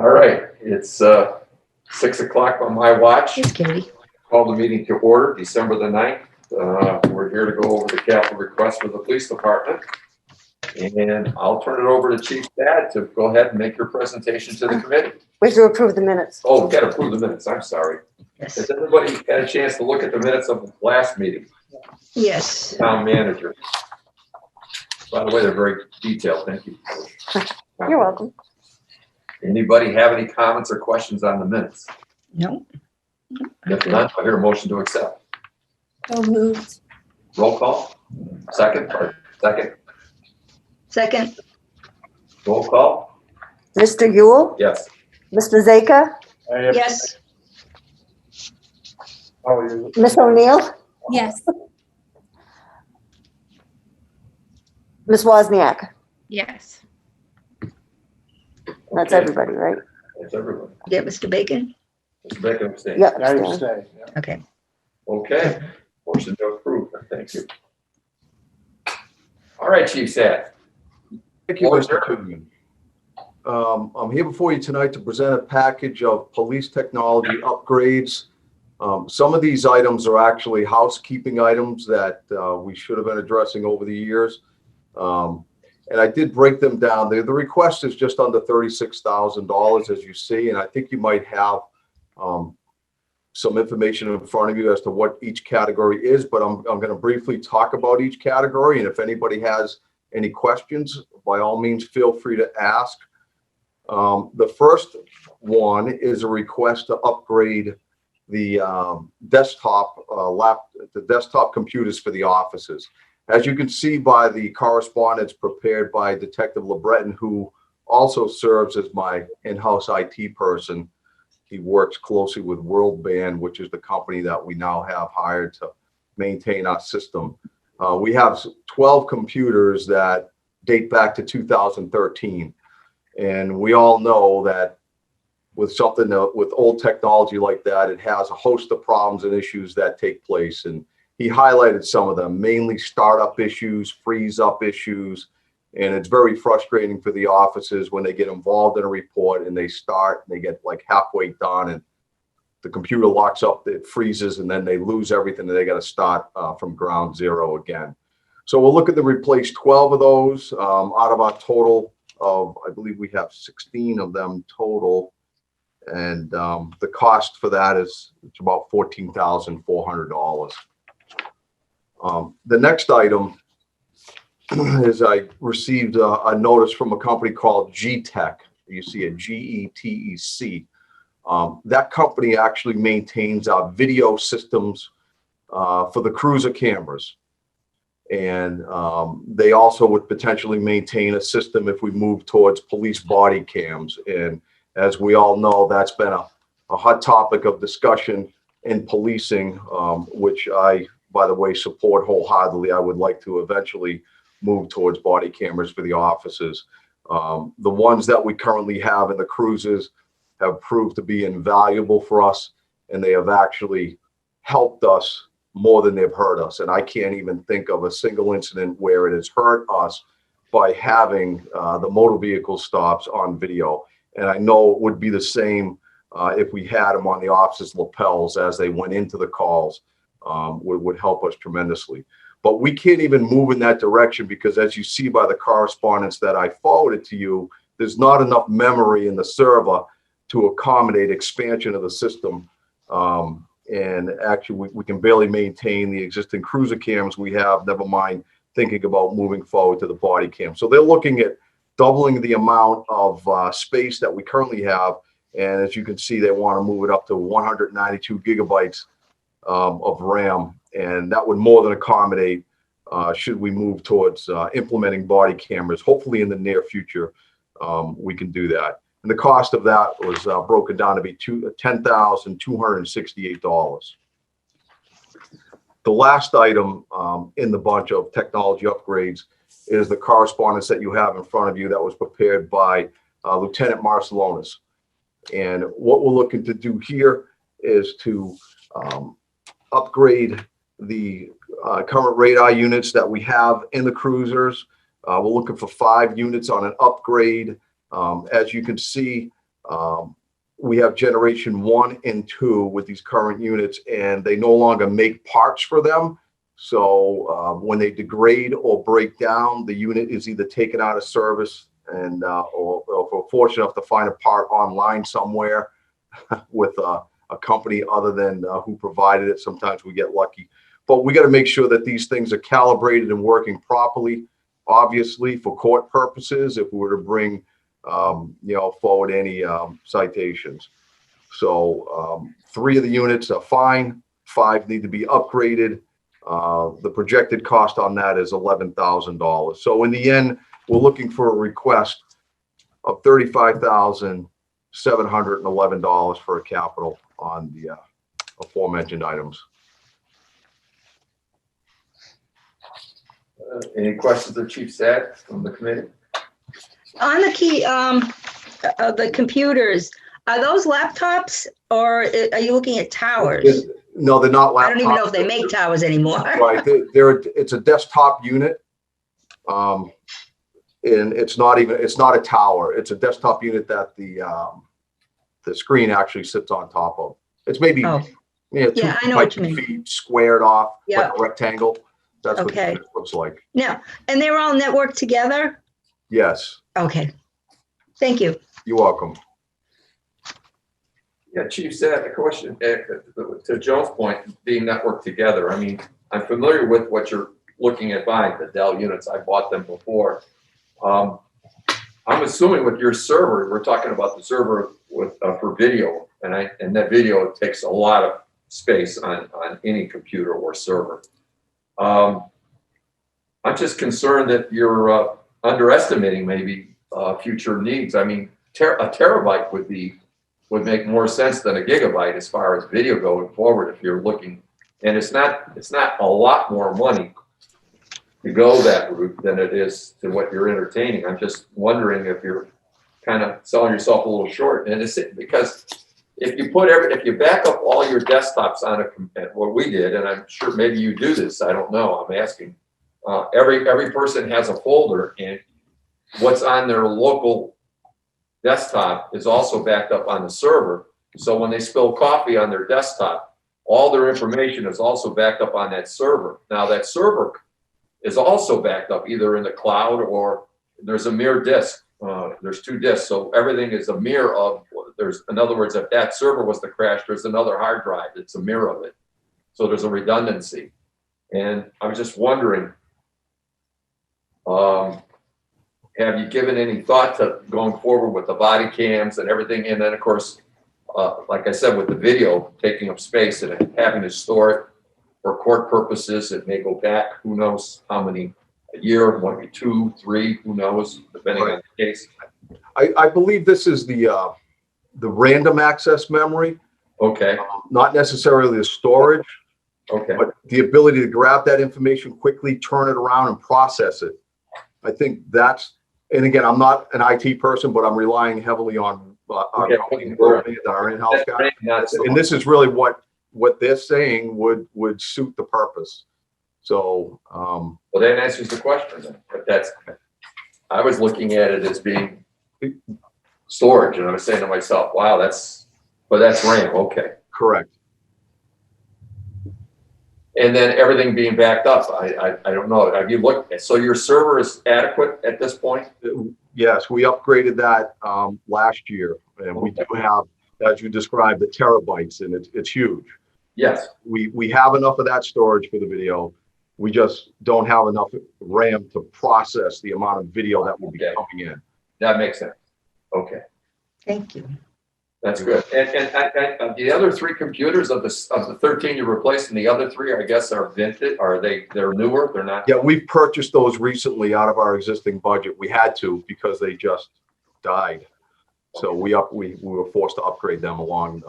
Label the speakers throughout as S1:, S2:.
S1: All right, it's 6 o'clock on my watch.
S2: Yes, Katie.
S1: Call the meeting to order, December the 9th. We're here to go over the capital request for the police department. And I'll turn it over to Chief Dad to go ahead and make your presentation to the committee.
S3: We have to approve the minutes.
S1: Oh, we got to approve the minutes. I'm sorry.
S2: Yes.
S1: Has everybody had a chance to look at the minutes of the last meeting?
S2: Yes.
S1: Town manager. By the way, they're very detailed. Thank you.
S3: You're welcome.
S1: Anybody have any comments or questions on the minutes?
S2: No.
S1: If not, I'll hear a motion to accept.
S3: So moved.
S1: Roll call. Second.
S2: Second.
S1: Roll call.
S3: Mr. Yule,
S1: Yes.
S3: Ms. Mazeka,
S2: Yes.
S3: Ms. O'Neill,
S4: Yes.
S3: Ms. Wozniak.
S4: Yes.
S3: That's
S1: Okay.
S3: everybody, right?
S1: That's everyone.
S2: Yeah, Mr. Bacon?
S1: Mr. Bacon abstained.
S3: Yep.
S5: I
S3: abstain.
S5: abstain.
S2: Okay.
S1: Okay. Motion to approve. Thank you. All right, Chief Sad.
S5: Thank you,
S1: Well,
S5: Mr.
S1: sir.
S5: Coogan. I'm here before you tonight to present a package of police technology upgrades. Some of these items are actually housekeeping items that we should have been addressing over the years. And I did break them down. The request is just under $36,000, as you see, and I think you might have some information in front of you as to what each category is, but I'm going to briefly talk about each category, and if anybody has any questions, by all means, feel free to ask. The first one is a request to upgrade the desktop computers for the offices. As you can see by the correspondence prepared by Detective LeBreton, who also serves as my in-house IT person. He works closely with WorldBand, which is the company that we now have hired to maintain our system. We have 12 computers that date back to 2013. And we all know that with with old technology like that, it has a host of problems and issues that take place. And he highlighted some of them, mainly startup issues, freeze up issues. And it's very frustrating for the offices when they get involved in a report and they start, and they get like halfway done and the computer locks up, it freezes, and then they lose everything and they got to start from ground zero again. So we're looking to replace 12 of those out of our total of, I believe we have 16 of them total. And the cost for that is it's about $14,400. The next item is I received a notice from a company called G-Tech. You see a G-E-T-E-C. That company actually maintains our video systems for the cruiser cameras. And they also would potentially maintain a system if we move towards police body cams. And as we all know, that's been a hot topic of discussion in policing, which I, by the way, support wholeheartedly. I would like to eventually move towards body cameras for the offices. The ones that we currently have in the cruisers have proved to be invaluable for us, and they have actually helped us more than they've hurt us. And I can't even think of a single incident where it has hurt us by having the motor vehicle stops on video. And I know it would be the same if we had them on the officer's lapels as they went into the calls. Would help us tremendously. But we can't even move in that direction because, as you see by the correspondence that I forwarded to you, there's not enough memory in the server to accommodate expansion of the system. And actually, we can barely maintain the existing cruiser cams we have, never mind thinking about moving forward to the body cam. So they're looking at doubling the amount of space that we currently have. And as you can see, they want to move it up to 192 gigabytes of RAM. And that would more than accommodate should we move towards implementing body cameras. Hopefully in the near future, we can do that. And the cost of that was broken down to be $10,268. The last item in the bunch of technology upgrades is the correspondence that you have in front of you that was prepared by Lieutenant Marcelonis. And what we're looking to do here is to upgrade the current radar units that we have in the cruisers. We're looking for 5 units on an upgrade. As you can see, We have generation 1 and 2 with these current units, and they no longer make parts for them. So when they degrade or break down, the unit is either taken out of service and or if we're fortunate enough to find a part online somewhere with a company other than who provided it. Sometimes we get lucky, but we got to make sure that these things are calibrated and working properly. Obviously, for court purposes, if we were to bring, forward any citations. So 3 of the units are fine. 5 need to be upgraded. The projected cost on that is $11,000. So in the end, we're looking for a request of $35,711 for a capital on the aforementioned items.
S1: Any questions of Chief Sad from the committee?
S2: On the key, the computers, are those laptops or are you looking at towers?
S5: No, they're not laptops.
S2: I don't even know if they make towers anymore.
S5: Right, it's a desktop unit. And it's not a tower. It's a desktop unit that the screen actually sits on top of. It's maybe,
S2: Oh,
S5: 2
S2: yeah, I
S5: feet
S2: know
S5: by
S2: what you
S5: 2
S2: mean.
S5: feet squared off,
S2: Yeah.
S5: like a rectangle. That's what
S2: Okay.
S5: it looks like.
S2: now, and they're all networked together?
S5: Yes,
S2: Okay. Thank you.
S5: you're welcome.
S1: Yeah, Chief Sad, a question to Joe's point, being networked together. I mean, I'm familiar with what you're looking at buying, the Dell units. I bought them before. I'm assuming with your server, we're talking about the server with for video, and that video takes a lot of space on any computer or server. I'm just concerned that you're underestimating maybe future needs. I mean, a terabyte would make more sense than a gigabyte as far as video going forward if you're looking, and it's not a lot more money to go that route than it is to what you're entertaining. I'm just wondering if you're kind of selling yourself a little short. And it's because if you back up all your desktops on what we did, and I'm sure maybe you do this, I don't know, I'm asking. Every person has a folder, and what's on their local desktop is also backed up on the server. So when they spill coffee on their desktop, all their information is also backed up on that server. Now that server is also backed up either in the cloud or there's a mirror disk. There's 2 disks, so everything is a mirror of. In other words, if that server was to crash, there's another hard drive. It's a mirror of it. So there's a redundancy. And I was just wondering, have you given any thought to going forward with the body cams and everything? And then, of course, like I said, with the video taking up space and having to store it for court purposes, it may go back, who knows how many, a year, maybe 2, 3, who knows, depending on the case.
S5: I believe this is the random access memory,
S1: Okay,
S5: not necessarily the storage,
S1: okay,
S5: but the ability to grab that information quickly, turn it around and process it. I think that's, and again, I'm not an IT person, but I'm relying heavily on our
S1: Okay.
S5: company, our in-house guy. And this is really what they're saying would suit the purpose. So,
S1: well, that answers the question then. But I was looking at it as being storage, and I was saying to myself, wow, that's RAM, okay.
S5: correct.
S1: And then everything being backed up, I don't know, have you looked, so your server is adequate at this point?
S5: Yes, we upgraded that last year, and we do have, as you described, the terabytes, and it's huge.
S1: Yes,
S5: We have enough of that storage for the video. We just don't have enough RAM to process the amount of video that will be
S1: Okay.
S5: coming in.
S1: that makes sense. Okay,
S2: Thank you.
S1: that's good. And the other 3 computers of the 13 you replaced, and the other 3, I guess, are vintage, they're newer, they're not?
S5: Yeah, we've purchased those recently out of our existing budget. We had to because they just died. So we were forced to upgrade them along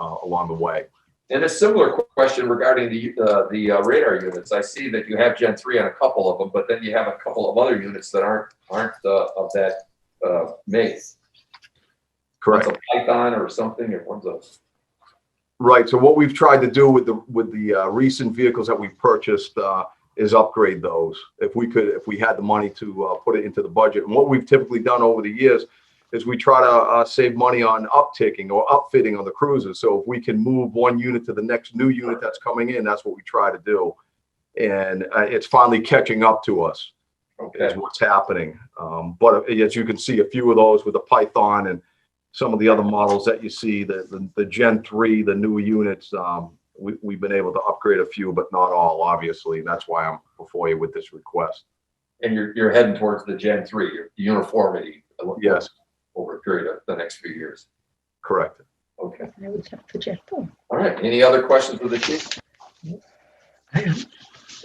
S5: the way.
S1: And a similar question regarding the radar units. I see that you have Gen 3 on a couple of them, but then you have a couple of other units that aren't of that make.
S5: Correct.
S1: One's a Python or something, and one's a.
S5: Right. So what we've tried to do with the recent vehicles that we purchased is upgrade those. If we had the money to put it into the budget. And what we've typically done over the years is we try to save money on upticking or upfitting on the cruisers. So if we can move one unit to the next new unit that's coming in, that's what we try to do. And it's finally catching up to us.
S1: Okay.
S5: Is what's happening. But as you can see, a few of those with the Python and some of the other models that you see, the Gen 3, the new units, we've been able to upgrade a few, but not all, obviously. And that's why I'm before you with this request.
S1: And you're heading towards the Gen 3, the uniformity.
S5: Yes.
S1: Over a period of the next few years.
S5: Correct.
S1: Okay.
S2: I would have projector.
S1: All right. Any other questions with the chief?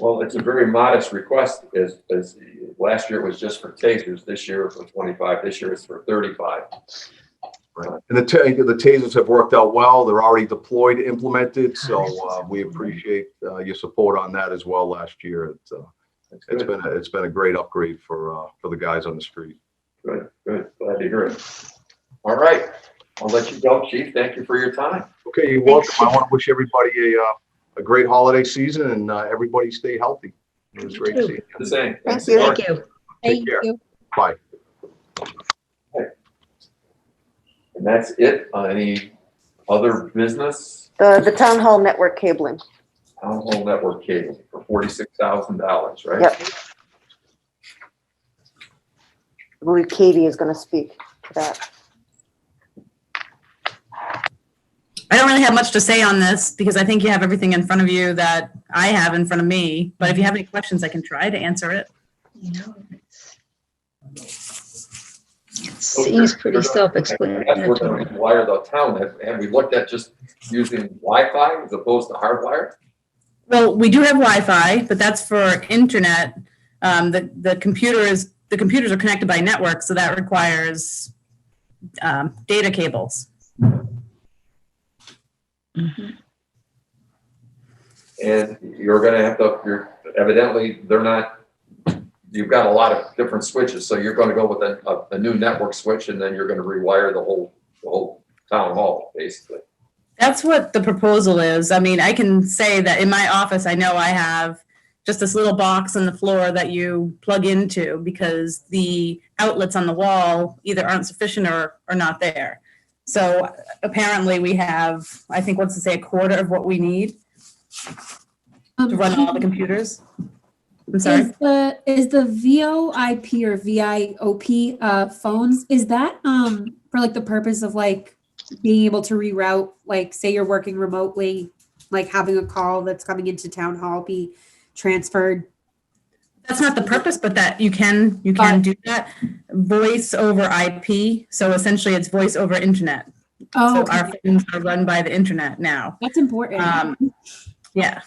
S1: Well, it's a very modest request, as last year it was just for tasers. This year it's for 25. This year it's for 35.
S5: Right. And the tasers have worked out well. They're already deployed, implemented. So we appreciate your support on that as well last year. It's been a great upgrade for the guys on the street.
S1: Good. Glad to hear it. All right. I'll let you go, Chief. Thank you for your time.
S5: Okay, you're welcome. I want to wish everybody a great holiday season and everybody stay healthy. It was great seeing you.
S1: The same.
S3: Thank you.
S2: Thank you.
S5: Take care. Bye.
S1: And that's it. Any other business?
S3: The town hall network cabling.
S1: Town Hall Network cable for $46,000, right?
S3: Yep. I believe Katie is going to speak to that.
S4: I don't really have much to say on this because I think you have everything in front of you that I have in front of me. But if you have any questions, I can try to answer it.
S2: It seems pretty
S1: That's
S2: self-explanatory.
S1: we're going to wire the town. Have we looked at just using Wi-Fi as opposed to hardwire?
S4: Well, we do have Wi-Fi, but that's for internet. The computers are connected by network, so that requires data cables.
S2: Mhm.
S1: And you're going to have to, evidently, you've got a lot of different switches. So you're going to go with a new network switch, and then you're going to rewire the whole town hall, basically.
S4: That's what the proposal is. I mean, I can say that in my office, I know I have just this little box on the floor that you plug into because the outlets on the wall either aren't sufficient or are not there. So apparently we have, I think, what's to say, a quarter of what we need to run all the computers. I'm sorry.
S6: Is the VoIP or VIOP phones, is that for like the purpose of like being able to reroute, like say you're working remotely, like having a call that's coming into town hall be transferred?
S4: That's not the purpose, but that you can do that. Voice over IP. So essentially it's voice over internet.
S6: Oh,
S4: So
S6: okay.
S4: our phones are run by the internet now.
S6: That's important.
S4: Yeah.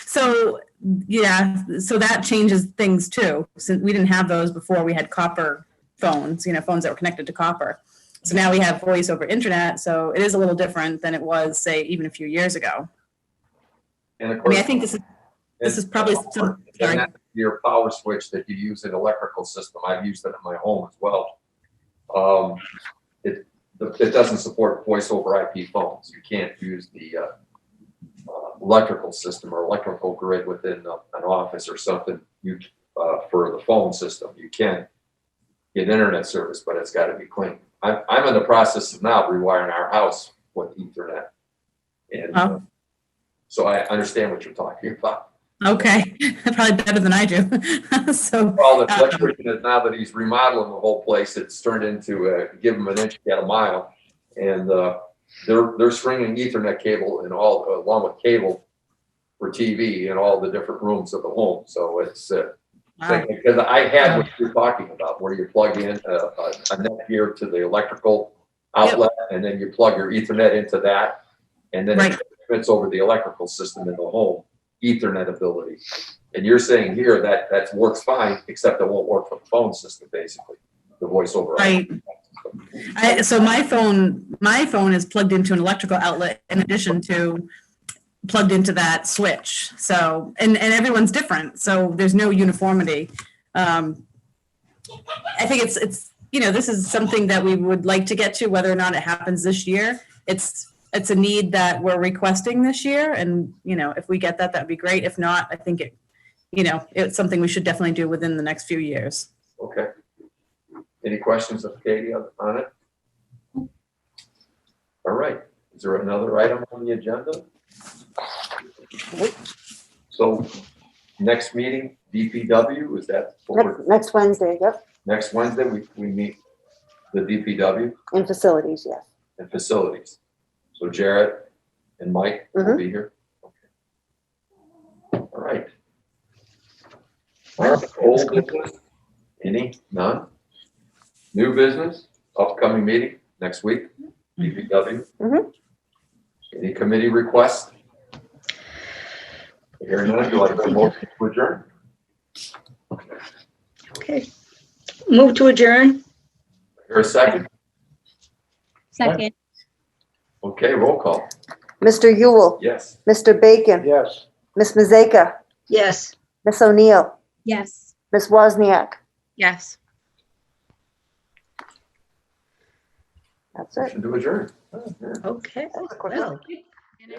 S4: So that changes things too. Since we didn't have those before, we had copper phones, phones that were connected to copper. So now we have voice over internet. So it is a little different than it was, say, even a few years ago.
S1: And of
S4: I
S1: course,
S4: mean, I think this is probably some, sorry.
S1: and your power switch that you use in electrical system. I've used it in my home as well. It doesn't support voice over IP phones. You can't use the electrical system or electrical grid within an office or something. For the phone system, you can get internet service, but it's got to be clean. I'm in the process of now rewiring our house with Ethernet, and so I understand what you're talking about.
S4: Okay, probably better than I do. So,
S1: Well, the electrician is, now that he's remodeling the whole place, it's turned into give him an inch, get a mile, and they're stringing Ethernet cable and along with cable for TV in all the different rooms of the home. So it's because I had what you're talking about, where you plug in a net gear to the electrical outlet, and then you plug your Ethernet into that, and then it transmits over the electrical system in the home. Ethernet ability, and you're saying here that works fine, except it won't work for the phone system, basically, the voice over.
S4: Right. So my phone is plugged into an electrical outlet in addition to plugged into that switch. So and everyone's different, so there's no uniformity. I think it's this is something that we would like to get to. Whether or not it happens this year, it's a need that we're requesting this year. And, if we get that, that'd be great. If not, I think it's something we should definitely do within the next few years.
S1: Okay. Any questions of Katie on it? All right, is there another item on the agenda? So next meeting, DPW, is that what we're,
S3: Next Wednesday, yep,
S1: next Wednesday, we meet the DPW
S3: in facilities, yes.
S1: and facilities. So Jared and Mike will be here. Okay. All right. All right, old business, any, none? New business, upcoming meeting next week, DPW.
S3: Mhm.
S1: Any committee requests? Hearing none, do I hear a motion to adjourn?
S2: Okay. Move to adjourn?
S1: Hear a second?
S6: Second.
S1: Okay, roll call.
S3: Mr. Yule,
S1: Yes.
S3: Mr. Bacon,
S5: Yes.
S3: Ms. Mazeka,
S2: Yes.
S3: Ms. O'Neill,
S6: Yes.
S3: Ms. Wozniak.
S7: Yes.
S3: That's it.
S1: Motion to adjourn.
S2: Okay.
S3: That was a quick
S2: Well.
S3: one.
S7: And